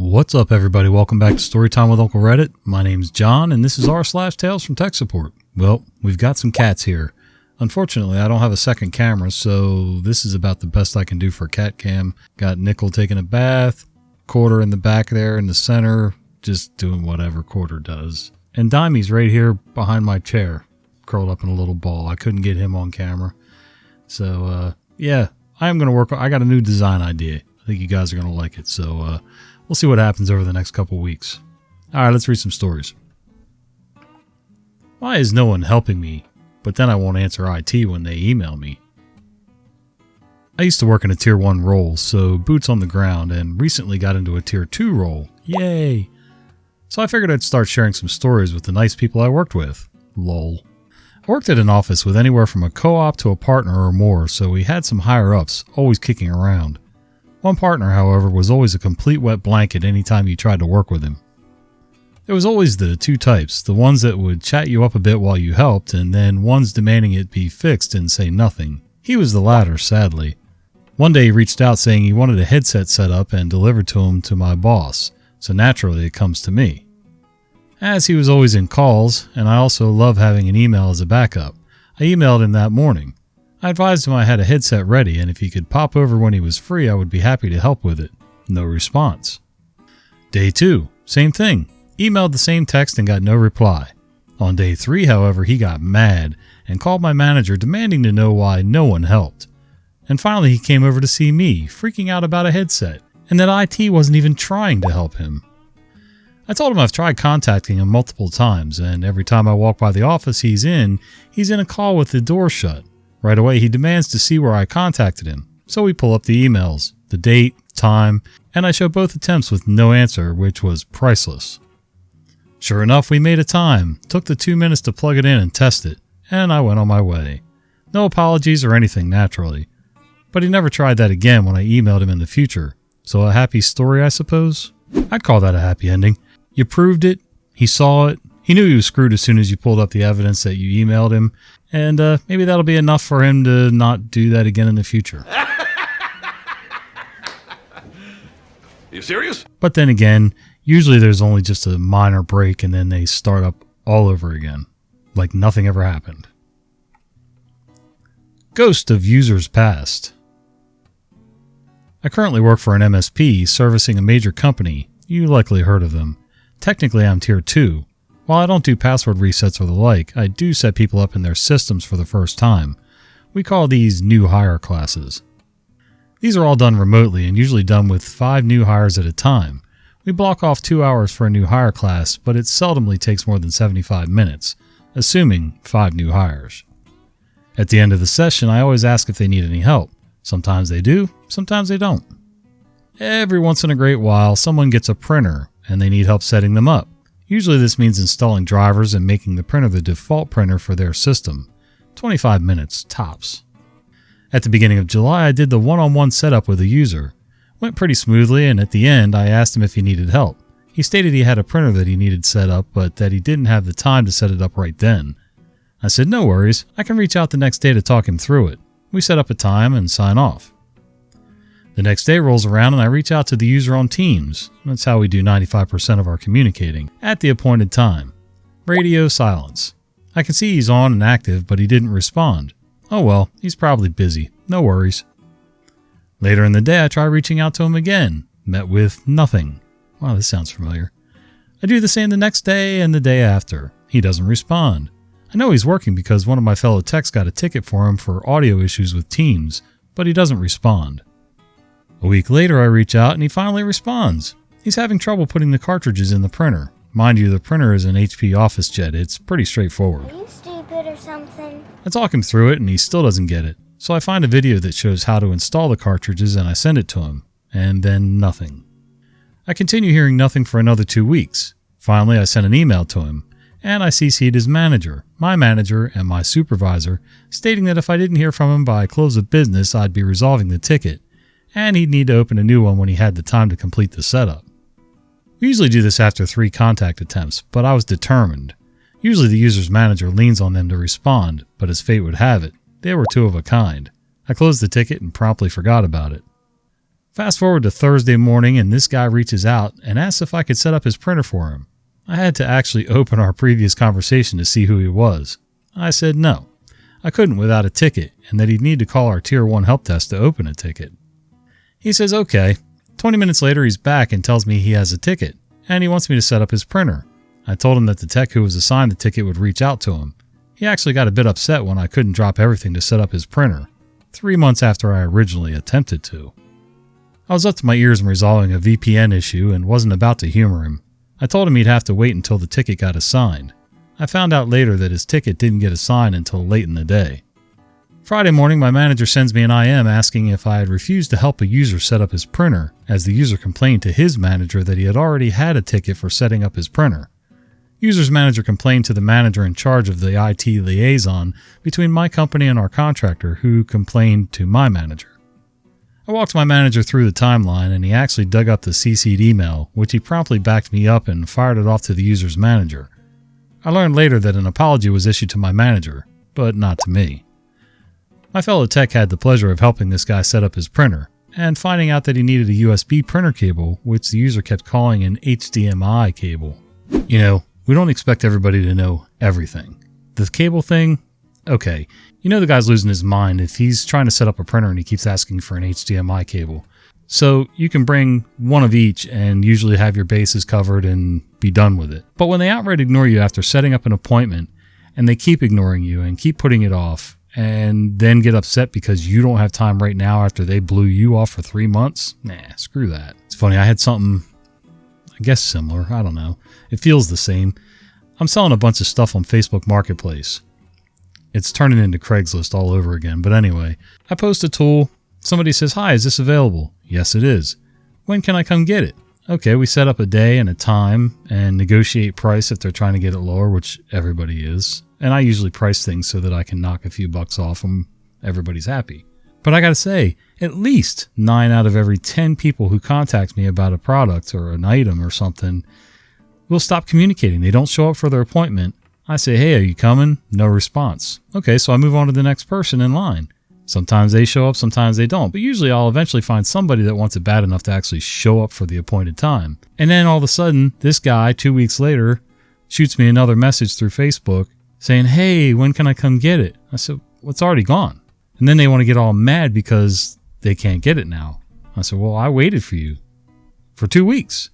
What's up, everybody? Welcome back to Storytime with Uncle Reddit. My name's John, and this is r/Tales from Tech Support. Well, we've got some cats here. Unfortunately, I don't have a second camera, so this is about the best I can do for cat cam. Got Nickel taking a bath, Quarter in the back there in the center, just doing whatever Quarter does. And Dimey's right here behind my chair, curled up in a little ball. I couldn't get him on camera. So, yeah, I am going to work on, I got a new design idea. I think you guys are going to like it, so, we'll see what happens over the next couple weeks. Alright, let's read some stories. Why is no one helping me, but then I won't answer IT when they email me? I used to work in a Tier 1 role, so boots on the ground, and recently got into a Tier 2 role. Yay! So I figured I'd start sharing some stories with the nice people I worked with. Lol. I worked at an office with anywhere from a co-op to a partner or more, so we had some higher-ups always kicking around. One partner, however, was always a complete wet blanket anytime you tried to work with him. There was always the two types, the ones that would chat you up a bit while you helped, and then ones demanding it be fixed and say nothing. He was the latter, sadly. One day he reached out saying he wanted a headset set up and delivered to him to my boss, so naturally it comes to me. As he was always in calls, and I also love having an email as a backup, I emailed him that morning. I advised him I had a headset ready, and if he could pop over when he was free, I would be happy to help with it. No response. Day 2, same thing. Emailed the same text and got no reply. On day 3, however, he got mad and called my manager demanding to know why no one helped. And finally he came over to see me, freaking out about a headset, and that IT wasn't even trying to help him. I told him I've tried contacting him multiple times, and every time I walk by the office he's in a call with the door shut. Right away, he demands to see where I contacted him, so we pull up the emails, the date, time, and I show both attempts with no answer, which was priceless. Sure enough, we made a time, took the 2 minutes to plug it in and test it, and I went on my way. No apologies or anything, naturally. But he never tried that again when I emailed him in the future, so a happy story, I suppose? I'd call that a happy ending. You proved it, he saw it, he knew he was screwed as soon as you pulled up the evidence that you emailed him, and maybe that'll be enough for him to not do that again in the future. You serious? But then again, usually there's only just a minor break and then they start up all over again, like nothing ever happened. Ghost of Users Past. I currently work for an MSP servicing a major company. You likely heard of them. Technically I'm Tier 2. While I don't do password resets or the like, I do set people up in their systems for the first time. We call these new hire classes. These are all done remotely and usually done with 5 new hires at a time. We block off 2 hours for a new hire class, but it seldomly takes more than 75 minutes, assuming 5 new hires. At the end of the session, I always ask if they need any help. Sometimes they do, sometimes they don't. Every once in a great while, someone gets a printer and they need help setting them up. Usually this means installing drivers and making the printer the default printer for their system. 25 minutes, tops. At the beginning of July, I did the one-on-one setup with a user. Went pretty smoothly, and at the end, I asked him if he needed help. He stated he had a printer that he needed set up, but that he didn't have the time to set it up right then. I said, no worries, I can reach out the next day to talk him through it. We set up a time and sign off. The next day rolls around and I reach out to the user on Teams. That's how we do 95% of our communicating, at the appointed time. Radio silence. I can see he's on and active, but he didn't respond. Oh well, he's probably busy. No worries. Later in the day I try reaching out to him again. Met with nothing. Wow, this sounds familiar. I do the same the next day and the day after. He doesn't respond. I know he's working because one of my fellow techs got a ticket for him for audio issues with Teams, but he doesn't respond. A week later I reach out and he finally responds. He's having trouble putting the cartridges in the printer. Mind you, the printer is an HP OfficeJet. It's pretty straightforward. Are you stupid or something? I talk him through it and he still doesn't get it. So I find a video that shows how to install the cartridges and I send it to him. And then nothing. I continue hearing nothing for another 2 weeks. Finally I sent an email to him. And I CC'd his manager, my manager, and my supervisor, stating that if I didn't hear from him by close of business, I'd be resolving the ticket, and he'd need to open a new one when he had the time to complete the setup. We usually do this after 3 contact attempts, but I was determined. Usually the user's manager leans on them to respond, but as fate would have it, they were 2 of a kind. I closed the ticket and promptly forgot about it. Fast forward to Thursday morning, and this guy reaches out and asks if I could set up his printer for him. I had to actually open our previous conversation to see who he was. I said no. I couldn't without a ticket, and that he'd need to call our Tier 1 help desk to open a ticket. He says okay. 20 minutes later, he's back and tells me he has a ticket, and he wants me to set up his printer. I told him that the tech who was assigned the ticket would reach out to him. He actually got a bit upset when I couldn't drop everything to set up his printer, 3 months after I originally attempted to. I was up to my ears in resolving a VPN issue and wasn't about to humor him. I told him he'd have to wait until the ticket got assigned. I found out later that his ticket didn't get assigned until late in the day. Friday morning, my manager sends me an IM asking if I had refused to help a user set up his printer, as the user complained to his manager that he had already had a ticket for setting up his printer. User's manager complained to the manager in charge of the IT liaison between my company and our contractor, who complained to my manager. I walked my manager through the timeline, and he actually dug up the CC'd email, which he promptly backed me up and fired it off to the user's manager. I learned later that an apology was issued to my manager, but not to me. My fellow tech had the pleasure of helping this guy set up his printer, and finding out that he needed a USB printer cable, which the user kept calling an HDMI cable. You know, we don't expect everybody to know everything. The cable thing? Okay. You know the guy's losing his mind if he's trying to set up a printer and he keeps asking for an HDMI cable. So you can bring one of each and usually have your bases covered and be done with it. But when they outright ignore you after setting up an appointment, and they keep ignoring you and keep putting it off, and then get upset because you don't have time right now after they blew you off for 3 months? Nah, screw that. It's funny, I had something, I guess similar, I don't know. It feels the same. I'm selling a bunch of stuff on Facebook Marketplace. It's turning into Craigslist all over again, but anyway. I post a tool. Somebody says, "Hi, is this available?" Yes, it is. "When can I come get it?" Okay, we set up a day and a time and negotiate price if they're trying to get it lower, which everybody is. And I usually price things so that I can knock a few bucks off and everybody's happy. But I gotta say, at least 9 out of every 10 people who contact me about a product or an item or something will stop communicating. They don't show up for their appointment. I say, "Hey, are you coming?" No response. Okay, so I move on to the next person in line. Sometimes they show up, sometimes they don't. But usually I'll eventually find somebody that wants it bad enough to actually show up for the appointed time. And then all of a sudden, this guy, 2 weeks later, shoots me another message through Facebook saying, "Hey, when can I come get it?" I said, "Well, it's already gone." And then they want to get all mad because they can't get it now. I said, "Well, I waited for you for 2 weeks.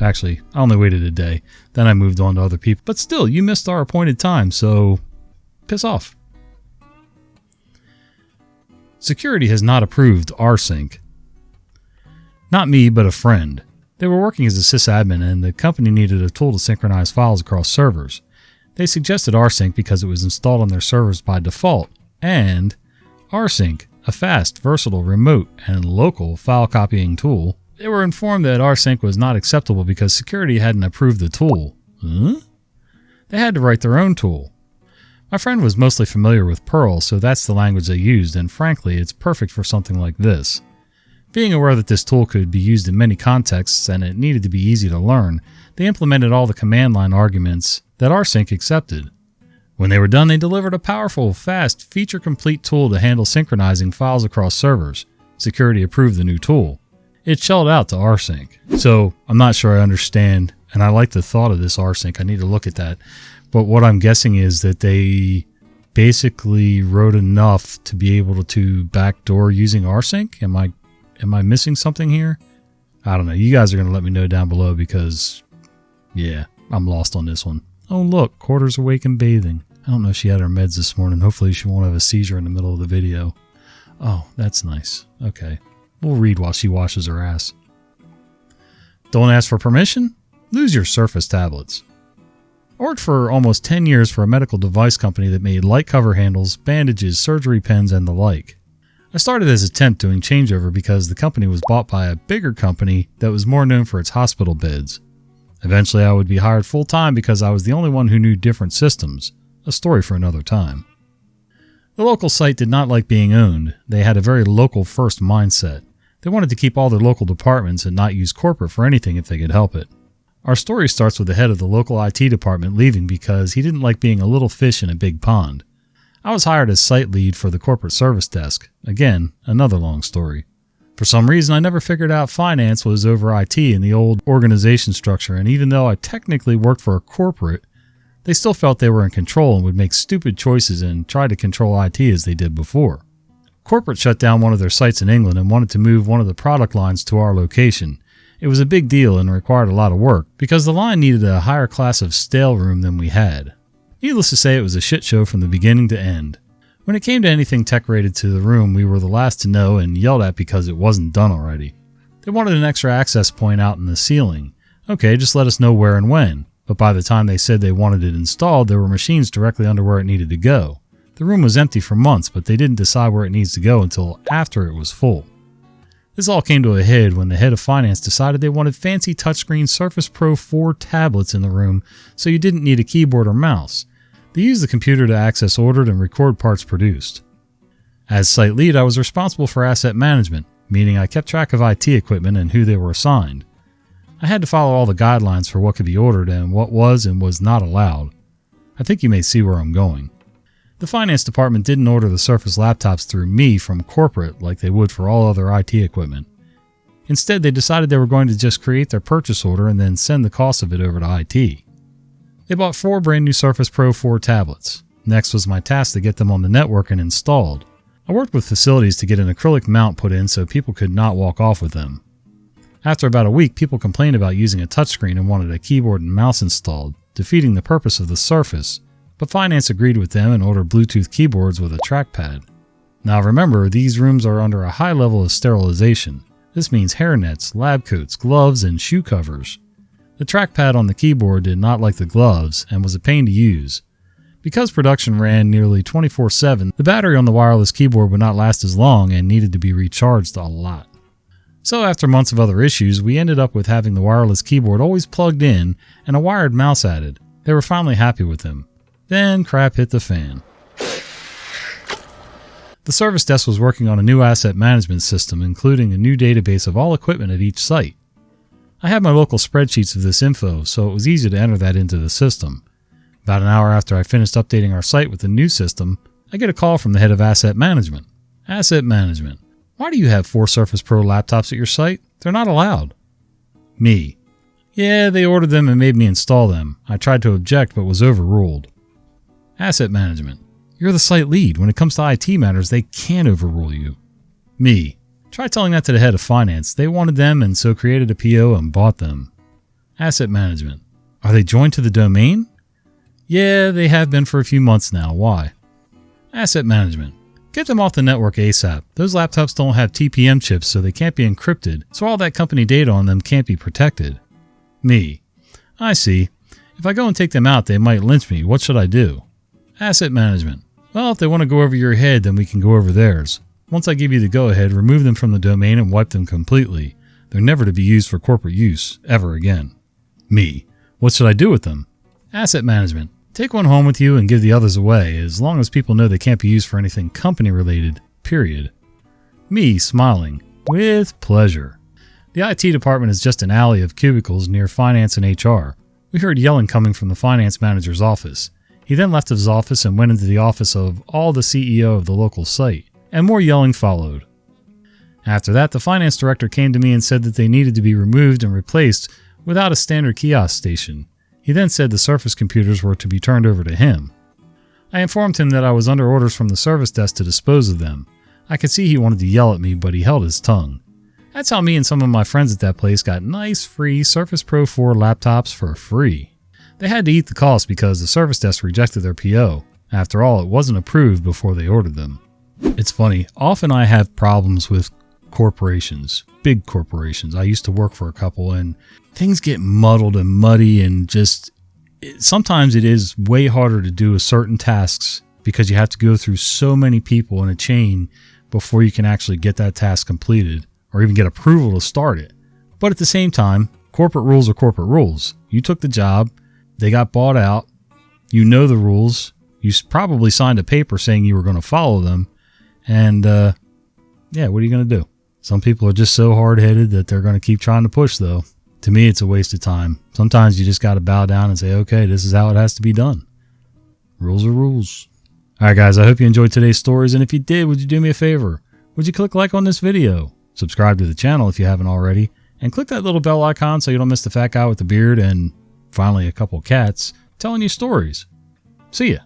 Actually, I only waited a day. Then I moved on to other people. But still, you missed our appointed time, so piss off." Security has not approved rsync. Not me, but a friend. They were working as a sysadmin, and the company needed a tool to synchronize files across servers. They suggested rsync because it was installed on their servers by default, and rsync, a fast, versatile, remote, and local file copying tool. They were informed that rsync was not acceptable because security hadn't approved the tool. Huh? They had to write their own tool. My friend was mostly familiar with Perl, so that's the language they used, and frankly, it's perfect for something like this. Being aware that this tool could be used in many contexts and it needed to be easy to learn, they implemented all the command line arguments that rsync accepted. When they were done, they delivered a powerful, fast, feature-complete tool to handle synchronizing files across servers. Security approved the new tool. It shelled out to rsync. So, I'm not sure I understand, and I like the thought of this rsync. I need to look at that. But what I'm guessing is that they basically wrote enough to be able to backdoor using rsync. Am I missing something here? I don't know. You guys are going to let me know down below because, yeah, I'm lost on this one. Oh, look, Quarter's awake and bathing. I don't know if she had her meds this morning. Hopefully she won't have a seizure in the middle of the video. Oh, that's nice. Okay. We'll read while she washes her ass. Don't ask for permission? Lose your Surface tablets. I worked for almost 10 years for a medical device company that made light cover handles, bandages, surgery pens, and the like. I started as a temp doing changeover because the company was bought by a bigger company that was more known for its hospital beds. Eventually I would be hired full-time because I was the only one who knew different systems. A story for another time. The local site did not like being owned. They had a very local-first mindset. They wanted to keep all their local departments and not use corporate for anything if they could help it. Our story starts with the head of the local IT department leaving because he didn't like being a little fish in a big pond. I was hired as site lead for the corporate service desk. Again, another long story. For some reason, I never figured out finance was over IT in the old organization structure, and even though I technically worked for a corporate, they still felt they were in control and would make stupid choices and try to control IT as they did before. Corporate shut down one of their sites in England and wanted to move one of the product lines to our location. It was a big deal and required a lot of work because the line needed a higher class of stale room than we had. Needless to say, it was a shit show from the beginning to end. When it came to anything tech related to the room, we were the last to know and yelled at because it wasn't done already. They wanted an extra access point out in the ceiling. Okay, just let us know where and when. But by the time they said they wanted it installed, there were machines directly under where it needed to go. The room was empty for months, but they didn't decide where it needs to go until after it was full. This all came to a head when the head of finance decided they wanted fancy touchscreen Surface Pro 4 tablets in the room so you didn't need a keyboard or mouse. They used the computer to access ordered and record parts produced. As site lead, I was responsible for asset management, meaning I kept track of IT equipment and who they were assigned. I had to follow all the guidelines for what could be ordered and what was and was not allowed. I think you may see where I'm going. The finance department didn't order the Surface laptops through me from corporate like they would for all other IT equipment. Instead, they decided they were going to just create their purchase order and then send the cost of it over to IT. They bought 4 brand new Surface Pro 4 tablets. Next was my task to get them on the network and installed. I worked with facilities to get an acrylic mount put in so people could not walk off with them. After about a week, people complained about using a touchscreen and wanted a keyboard and mouse installed, defeating the purpose of the Surface. But finance agreed with them and ordered Bluetooth keyboards with a trackpad. Now remember, these rooms are under a high level of sterilization. This means hairnets, lab coats, gloves, and shoe covers. The trackpad on the keyboard did not like the gloves and was a pain to use. Because production ran nearly 24/7, the battery on the wireless keyboard would not last as long and needed to be recharged a lot. So after months of other issues, we ended up with having the wireless keyboard always plugged in and a wired mouse added. They were finally happy with them. Then crap hit the fan. The service desk was working on a new asset management system, including a new database of all equipment at each site. I had my local spreadsheets of this info, so it was easy to enter that into the system. About an hour after I finished updating our site with the new system, I get a call from the head of asset management. Asset management. Why do you have 4 Surface Pro laptops at your site? They're not allowed. Me. Yeah, they ordered them and made me install them. I tried to object but was overruled. Asset management. You're the site lead. When it comes to IT matters, they can't overrule you. Me. Try telling that to the head of finance. They wanted them and so created a PO and bought them. Asset management. Are they joined to the domain? Yeah, they have been for a few months now. Why? Asset management. Get them off the network ASAP. Those laptops don't have TPM chips, so they can't be encrypted, so all that company data on them can't be protected. Me. I see. If I go and take them out, they might lynch me. What should I do? Asset management. Well, if they want to go over your head, then we can go over theirs. Once I give you the go-ahead, remove them from the domain and wipe them completely. They're never to be used for corporate use, ever again. Me. What should I do with them? Asset management. Take one home with you and give the others away, as long as people know they can't be used for anything company-related, period. Me, smiling. With pleasure. The IT department is just an alley of cubicles near finance and HR. We heard yelling coming from the finance manager's office. He then left his office and went into the office of the CEO of the local site, and more yelling followed. After that, the finance director came to me and said that they needed to be removed and replaced without a standard kiosk station. He then said the Surface computers were to be turned over to him. I informed him that I was under orders from the service desk to dispose of them. I could see he wanted to yell at me, but he held his tongue. That's how me and some of my friends at that place got nice free Surface Pro 4 laptops for free. They had to eat the cost because the service desk rejected their PO. After all, it wasn't approved before they ordered them. It's funny, often I have problems with corporations, big corporations. I used to work for a couple and things get muddled and muddy and sometimes it is way harder to do certain tasks because you have to go through so many people in a chain before you can actually get that task completed or even get approval to start it. But at the same time, corporate rules are corporate rules. You took the job. They got bought out. You know the rules. You probably signed a paper saying you were going to follow them. And, what are you going to do? Some people are just so hard-headed that they're going to keep trying to push, though. To me, it's a waste of time. Sometimes you just got to bow down and say, okay, this is how it has to be done. Rules are rules. All right, guys, I hope you enjoyed today's stories. And if you did, would you do me a favor? Would you click like on this video? Subscribe to the channel if you haven't already, and click that little bell icon so you don't miss the fat guy with the beard and finally a couple cats telling you stories. See ya.